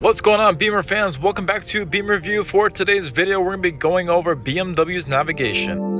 What's going on, Beamer fans? Welcome back to Beamer Review. For today's video, we're going to be going over BMW's navigation.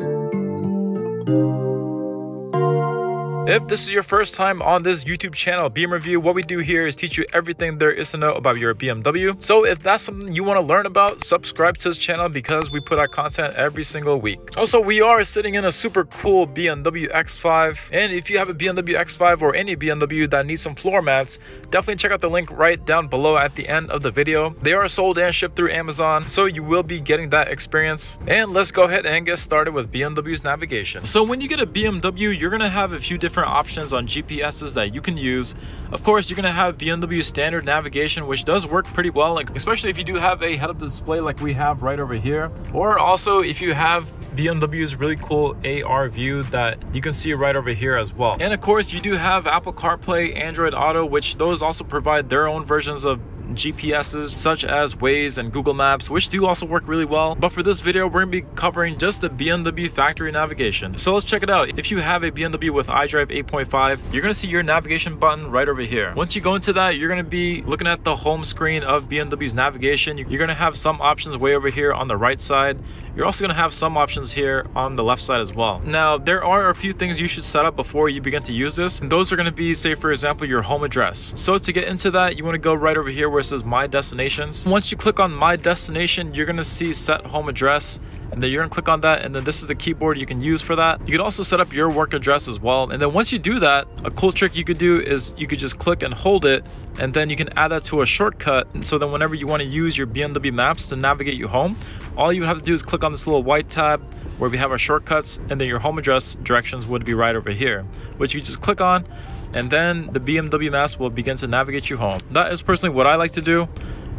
If this is your first time on this YouTube channel, Beamer Review, what we do here is teach you everything there is to know about your BMW. So if that's something you want to learn about, subscribe to this channel because we put out content every single week. Also, we are sitting in a super cool BMW X5. And if you have a BMW X5 or any BMW that needs some floor mats, definitely check out the link right down below at the end of the video. They are sold and shipped through Amazon, so you will be getting that experience. And let's go ahead and get started with BMW's navigation. So when you get a BMW, you're going to have a few different options on GPSs that you can use. Of course, you're going to have BMW standard navigation, which does work pretty well, especially if you do have a head-up display like we have right over here, or also if you have BMW's really cool AR view that you can see right over here as well. And of course, you do have Apple CarPlay, Android Auto, which those also provide their own versions of GPSs such as Waze and Google Maps, which do also work really well. But for this video, we're going to be covering just the BMW factory navigation. So let's check it out. If you have a BMW with iDrive 8.5, you're going to see your navigation button right over here. Once you go into that, you're going to be looking at the home screen of BMW's navigation. You're going to have some options way over here on the right side. You're also going to have some options here on the left side as well. Now, there are a few things you should set up before you begin to use this. And those are going to be, say for example, your home address. So to get into that, you want to go right over here where it says My Destinations. Once you click on My Destination, you're going to see Set Home Address. And then you're going to click on that, and then this is the keyboard you can use for that. You can also set up your work address as well. And then once you do that, a cool trick you could do is you could just click and hold it, and then you can add that to a shortcut. And so then whenever you want to use your BMW Maps to navigate you home, all you would have to do is click on this little white tab where we have our shortcuts, and then your home address directions would be right over here, which you just click on, and then the BMW Maps will begin to navigate you home. That is personally what I like to do.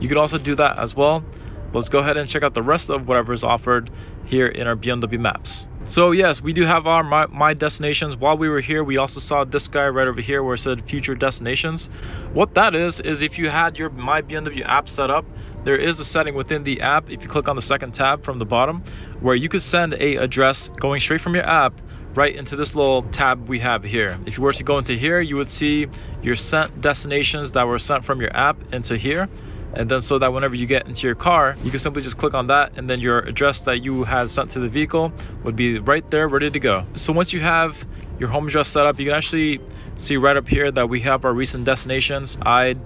You could also do that as well. Let's go ahead and check out the rest of whatever is offered here in our BMW Maps. So yes, we do have our my destinations. While we were here, we also saw this guy right over here where it said future destinations. What that is if you had your My BMW app set up, there is a setting within the app, if you click on the second tab from the bottom, where you could send a address going straight from your app right into this little tab we have here. If you were to go into here, you would see your sent destinations that were sent from your app into here. And then so that whenever you get into your car, you can simply just click on that, and then your address that you had sent to the vehicle would be right there ready to go. So once you have your home address set up, you can actually see right up here that we have our recent destinations. I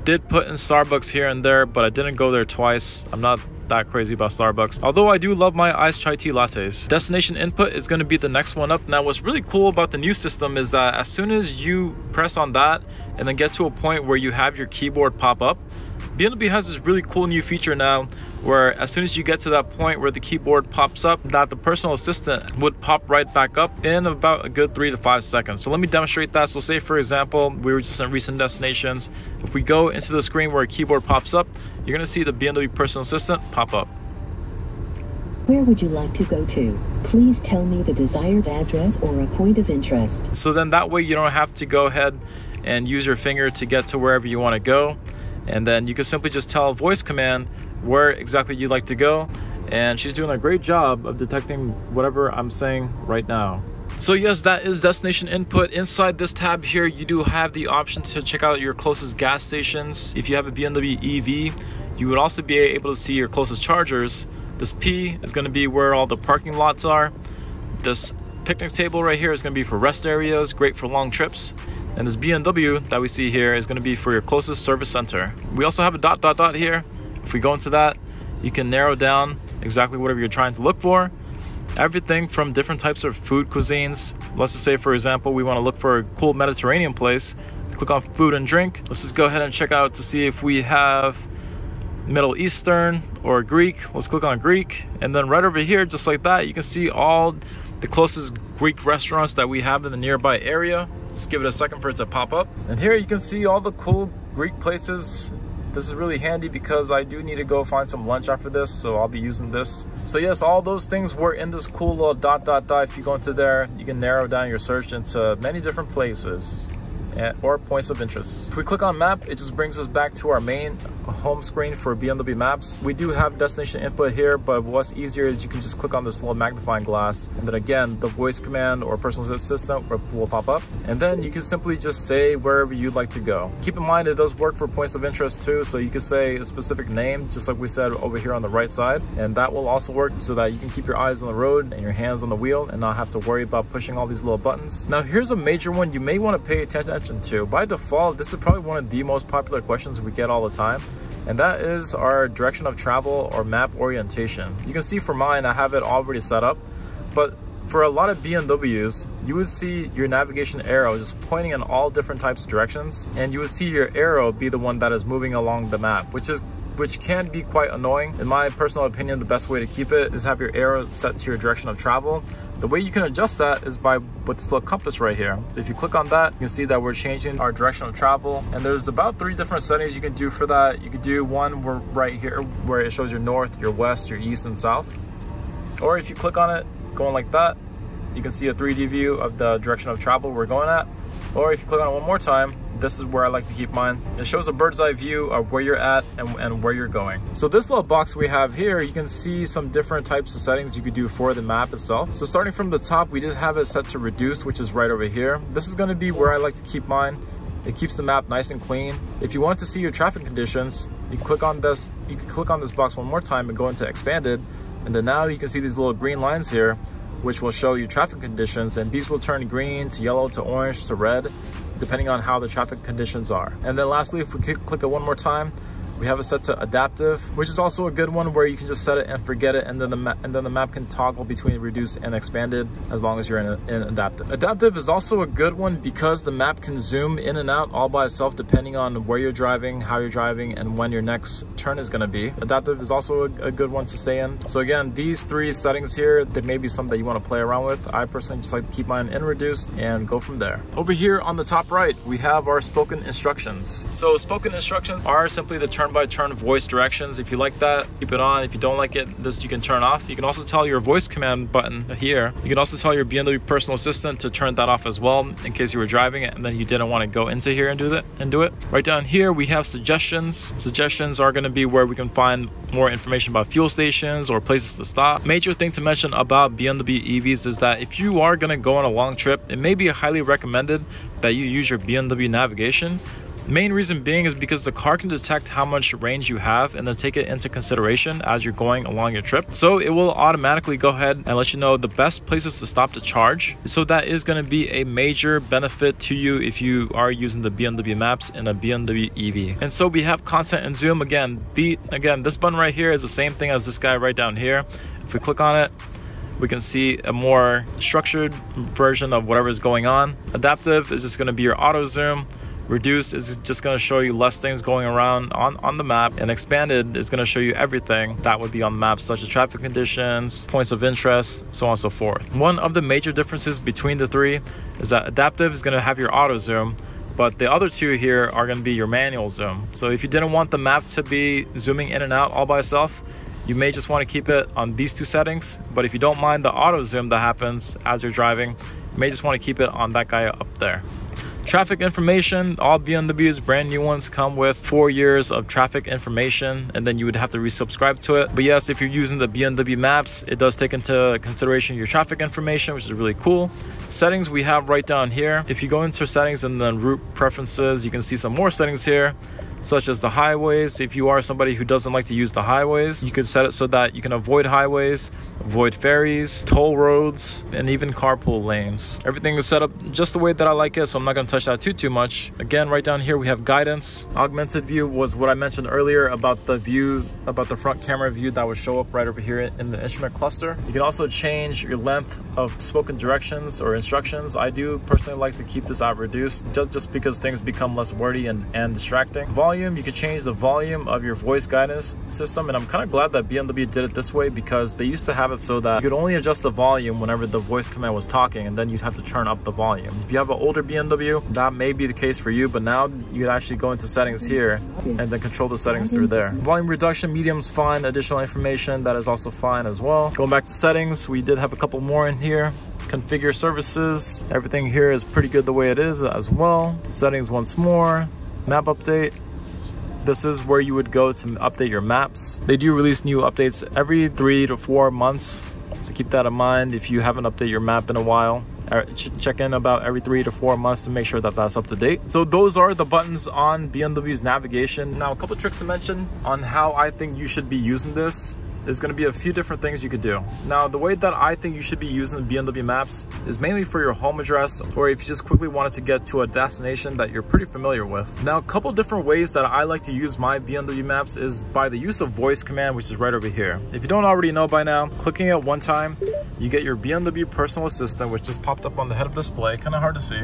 did put in Starbucks here and there, but I didn't go there twice. I'm not that crazy about Starbucks, although I do love my iced chai tea lattes. Destination input is going to be the next one up. Now, what's really cool about the new system is that as soon as you press on that and then get to a point where you have your keyboard pop up, BMW has this really cool new feature now where as soon as you get to that point where the keyboard pops up, that the personal assistant would pop right back up in about a good 3 to 5 seconds. So let me demonstrate that. So say for example, we were just in recent destinations. If we go into the screen where a keyboard pops up, you're going to see the BMW personal assistant pop up. Where would you like to go to? Please tell me the desired address or a point of interest. So then that way you don't have to go ahead and use your finger to get to wherever you want to go. And then you can simply just tell a voice command where exactly you'd like to go. And she's doing a great job of detecting whatever I'm saying right now. So yes, that is destination input. Inside this tab here, you do have the option to check out your closest gas stations. If you have a BMW EV, you would also be able to see your closest chargers. This P is going to be where all the parking lots are. This picnic table right here is going to be for rest areas, great for long trips. And this BMW that we see here is going to be for your closest service center. We also have a ... here. If we go into that, you can narrow down exactly whatever you're trying to look for. Everything from different types of food cuisines. Let's just say, for example, we want to look for a cool Mediterranean place. Click on food and drink. Let's just go ahead and check out to see if we have Middle Eastern or Greek. Let's click on Greek. And then right over here, just like that, you can see all the closest Greek restaurants that we have in the nearby area. Just give it a second for it to pop up. And here you can see all the cool Greek places. This is really handy because I do need to go find some lunch after this, so I'll be using this. So yes, all those things were in this cool little ... If you go into there, you can narrow down your search into many different places. or points of interest. If we click on map, it just brings us back to our main home screen for BMW Maps. We do have destination input here, but what's easier is you can just click on this little magnifying glass, and then again, the voice command or personal assistant will pop up, and then you can simply just say wherever you'd like to go. Keep in mind, it does work for points of interest too, so you can say a specific name, just like we said over here on the right side, and that will also work so that you can keep your eyes on the road and your hands on the wheel and not have to worry about pushing all these little buttons. Now, here's a major one you may want to pay attention to. By default, this is probably one of the most popular questions we get all the time, and that is our direction of travel or map orientation. You can see for mine, I have it already set up, but for a lot of BMWs, you would see your navigation arrow just pointing in all different types of directions, and you would see your arrow be the one that is moving along the map, which can be quite annoying. In my personal opinion, the best way to keep it is have your arrow set to your direction of travel. The way you can adjust that is with this little compass right here. So if you click on that, you can see that we're changing our direction of travel. And there's about 3 different settings you can do for that. You could do one right here where it shows your north, your west, your east, and south. Or if you click on it, going like that, you can see a 3D view of the direction of travel we're going at. Or if you click on it one more time, this is where I like to keep mine. It shows a bird's eye view of where you're at and where you're going. So this little box we have here, you can see some different types of settings you could do for the map itself. So starting from the top, we did have it set to reduce, which is right over here. This is going to be where I like to keep mine. It keeps the map nice and clean. If you want to see your traffic conditions, you can click on this. You can click on this box one more time and go into expanded, and then now you can see these little green lines here, which will show you traffic conditions, and these will turn green to yellow to orange to red, depending on how the traffic conditions are. And then lastly, if we click it one more time, we have it set to adaptive, which is also a good one where you can just set it and forget it, and then the map can toggle between reduced and expanded as long as you're in adaptive. Adaptive is also a good one because the map can zoom in and out all by itself depending on where you're driving, how you're driving, and when your next turn is going to be. Adaptive is also a good one to stay in. So again, these 3 settings here, they may be something that you want to play around with. I personally just like to keep mine in reduced and go from there. Over here on the top right, we have our spoken instructions. So spoken instructions are simply the turn-by-turn voice directions. If you like that, keep it on. If you don't like it, this you can turn off. You can also tell your voice command button here. You can also tell your BMW personal assistant to turn that off as well in case you were driving it and then you didn't want to go into here and do it. Right down here we have suggestions. Suggestions are going to be where we can find more information about fuel stations or places to stop. Major thing to mention about BMW EVs is that if you are going to go on a long trip, it may be highly recommended that you use your BMW navigation. Main reason being is because the car can detect how much range you have and then take it into consideration as you're going along your trip. So it will automatically go ahead and let you know the best places to stop to charge. So that is going to be a major benefit to you if you are using the BMW Maps in a BMW EV. And so we have content and zoom. Again, this button right here is the same thing as this guy right down here. If we click on it, we can see a more structured version of whatever is going on. Adaptive is just going to be your auto zoom. Reduce is just going to show you less things going around on the map, and expanded is going to show you everything that would be on the map, such as traffic conditions, points of interest, so on and so forth. One of the major differences between the 3 is that adaptive is going to have your auto zoom, but the other 2 here are going to be your manual zoom. So if you didn't want the map to be zooming in and out all by itself, you may just want to keep it on these 2 settings. But if you don't mind the auto zoom that happens as you're driving, you may just want to keep it on that guy up there. Traffic information, all BMWs, brand new ones, come with 4 years of traffic information, and then you would have to resubscribe to it. But yes, if you're using the BMW Maps, it does take into consideration your traffic information, which is really cool. Settings we have right down here. If you go into settings and then route preferences, you can see some more settings here, such as the highways. If you are somebody who doesn't like to use the highways, you could set it so that you can avoid highways, avoid ferries, toll roads, and even carpool lanes. Everything is set up just the way that I like it, so I'm not going to touch that too much. Again, right down here we have guidance. Augmented view was what I mentioned earlier about the view, about the front camera view that would show up right over here in the instrument cluster. You can also change your length of spoken directions or instructions. I do personally like to keep this at reduced just because things become less wordy and distracting. Volume volume, you can change the volume of your voice guidance system, and I'm kind of glad that BMW did it this way, because they used to have it so that you could only adjust the volume whenever the voice command was talking, and then you'd have to turn up the volume. If you have an older BMW, that may be the case for you, but now you could actually go into settings here and then control the settings through there. Volume reduction, medium's fine. Additional information, that is also fine as well. Going back to settings, we did have a couple more in here. Configure services, everything here is pretty good the way it is as well. Settings once more, map update. This is where you would go to update your maps. They do release new updates every 3 to 4 months, so keep that in mind. If you haven't updated your map in a while, check in about every 3 to 4 months to make sure that that's up to date. So those are the buttons on BMW's navigation. Now, a couple tricks to mention on how I think you should be using this. There's going to be a few different things you could do. Now, the way that I think you should be using the BMW Maps is mainly for your home address, or if you just quickly wanted to get to a destination that you're pretty familiar with. Now, a couple different ways that I like to use my BMW Maps is by the use of voice command, which is right over here. If you don't already know by now, clicking it one time, you get your BMW personal assistant, which just popped up on the head-up display. Kind of hard to see.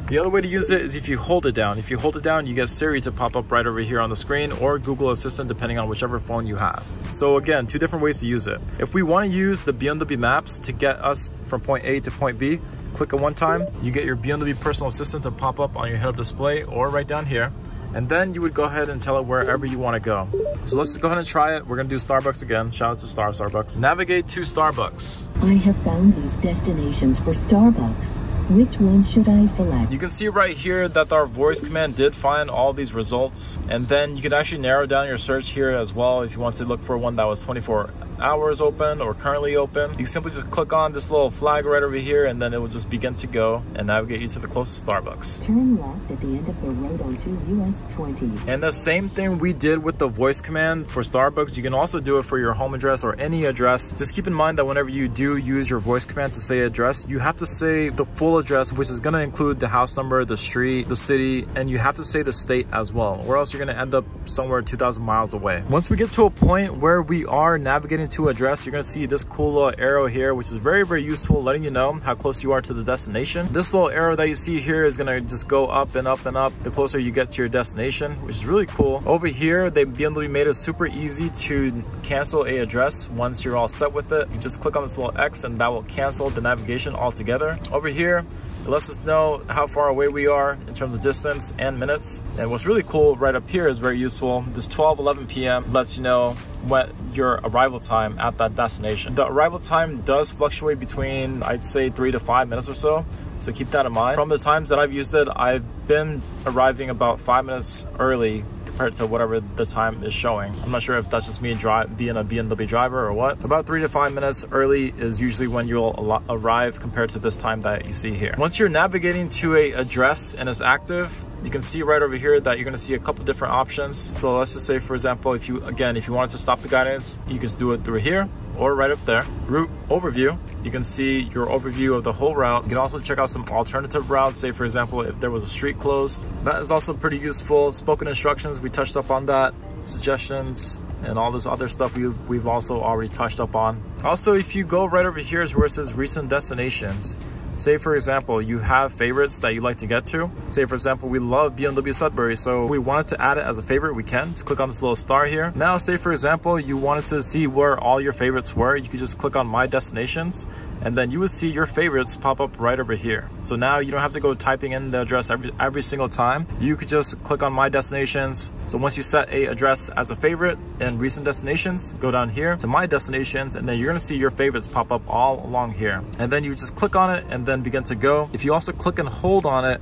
The other way to use it is if you hold it down. If you hold it down, you get Siri to pop up right over here on the screen, or Google Assistant, depending on whichever phone you have. So again, two different ways to use it. If we want to use the BMW Maps to get us from point A to point B, click it one time, you get your BMW personal assistant to pop up on your head-up display or right down here. And then you would go ahead and tell it wherever you want to go. So let's just go ahead and try it. We're going to do Starbucks again. Shout out to Starbucks. Navigate to Starbucks. I have found these destinations for Starbucks. Which one should I select? You can see right here that our voice command did find all these results. And then you could actually narrow down your search here as well if you want to look for one that was 24 hours open or currently open. You can simply just click on this little flag right over here, and then it will just begin to go and navigate you to the closest Starbucks. Turn left at the end of the road onto US 20. And the same thing we did with the voice command for Starbucks, you can also do it for your home address or any address. Just keep in mind that whenever you do use your voice command to say address, you have to say the full address, which is going to include the house number, the street, the city, and you have to say the state as well, or else you're going to end up somewhere 2,000 miles away. Once we get to a point where we are navigating to address, you're going to see this cool little arrow here, which is very, very useful, letting you know how close you are to the destination. This little arrow that you see here is going to just go up and up and up the closer you get to your destination, which is really cool. Over here, BMW made it super easy to cancel a address. Once you're all set with it, you just click on this little X and that will cancel the navigation altogether. Over here, it lets us know how far away we are in terms of distance and minutes. And what's really cool right up here is very useful. This 12:11 p.m. lets you know what your arrival time at that destination. The arrival time does fluctuate between, I'd say, 3 to 5 minutes or so. So keep that in mind. From the times that I've used it, I've been arriving about 5 minutes early compared to whatever the time is showing. I'm not sure if that's just me being a BMW driver or what. About 3 to 5 minutes early is usually when you'll arrive compared to this time that you see here. Once you're navigating to a address and it's active, you can see right over here that you're going to see a couple different options. So let's just say, for example, if you wanted to stop the guidance, you can do it through here or right up there. Route overview, you can see your overview of the whole route. You can also check out some alternative routes, say for example if there was a street closed. That is also pretty useful. Spoken instructions, we touched up on that. Suggestions and all this other stuff we've also already touched up on. Also, if you go right over here is where it says recent destinations. Say for example, you have favorites that you like to get to. Say for example, we love BMW Sudbury, so we wanted to add it as a favorite, we can. Just click on this little star here. Now, say for example, you wanted to see where all your favorites were, you could just click on My Destinations, and then you would see your favorites pop up right over here. So now you don't have to go typing in the address every single time. You could just click on My Destinations. So once you set a address as a favorite in recent destinations, go down here to My Destinations, and then you're gonna see your favorites pop up all along here. And then you just click on it and then begin to go. If you also click and hold on it,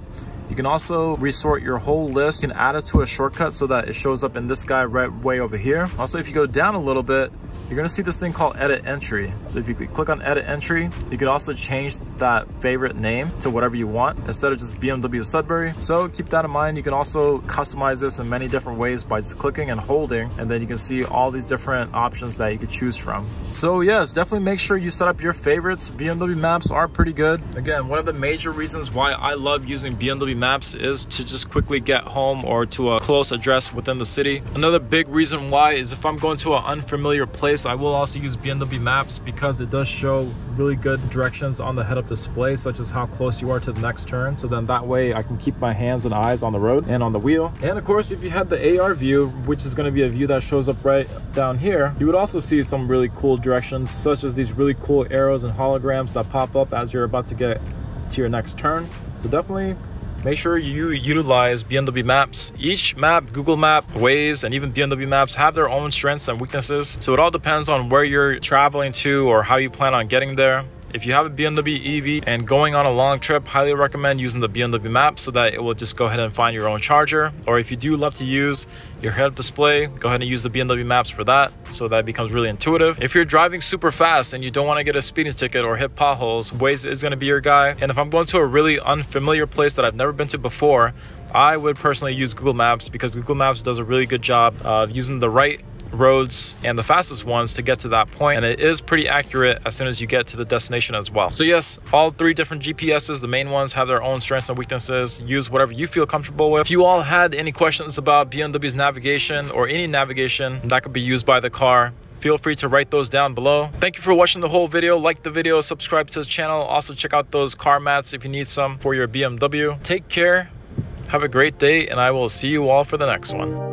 you can also resort your whole list. You can add it to a shortcut so that it shows up in this guy right way over here. Also, if you go down a little bit, you're gonna see this thing called Edit Entry. So if you click on Edit Entry, you can also change that favorite name to whatever you want instead of just BMW Sudbury. So keep that in mind. You can also customize this in many different ways by just clicking and holding, and then you can see all these different options that you could choose from. So yes, definitely make sure you set up your favorites. BMW Maps are pretty good. Again, one of the major reasons why I love using BMW Maps is to just quickly get home or to a close address within the city. Another big reason why is if I'm going to an unfamiliar place, I will also use BMW Maps because it does show really good directions on the head-up display, such as how close you are to the next turn. So then that way I can keep my hands and eyes on the road and on the wheel. And of course, if you had the AR view, which is going to be a view that shows up right down here, you would also see some really cool directions, such as these really cool arrows and holograms that pop up as you're about to get to your next turn. So definitely make sure you utilize BMW Maps. Each map, Google Map, Waze, and even BMW Maps have their own strengths and weaknesses. So it all depends on where you're traveling to or how you plan on getting there. If you have a BMW EV and going on a long trip, highly recommend using the BMW Maps so that it will just go ahead and find your own charger. Or if you do love to use your head-up display, go ahead and use the BMW Maps for that, so that it becomes really intuitive. If you're driving super fast and you don't want to get a speeding ticket or hit potholes, Waze is going to be your guy. And if I'm going to a really unfamiliar place that I've never been to before, I would personally use Google Maps because Google Maps does a really good job of using the right roads and the fastest ones to get to that point, and it is pretty accurate as soon as you get to the destination as well. So yes, all three different GPSs, the main ones, have their own strengths and weaknesses. Use whatever you feel comfortable with. If you all had any questions about BMW's navigation or any navigation that could be used by the car, feel free to write those down below. Thank you for watching the whole video. Like the video, subscribe to the channel. Also check out those car mats if you need some for your BMW. Take care, have a great day, and I will see you all for the next one.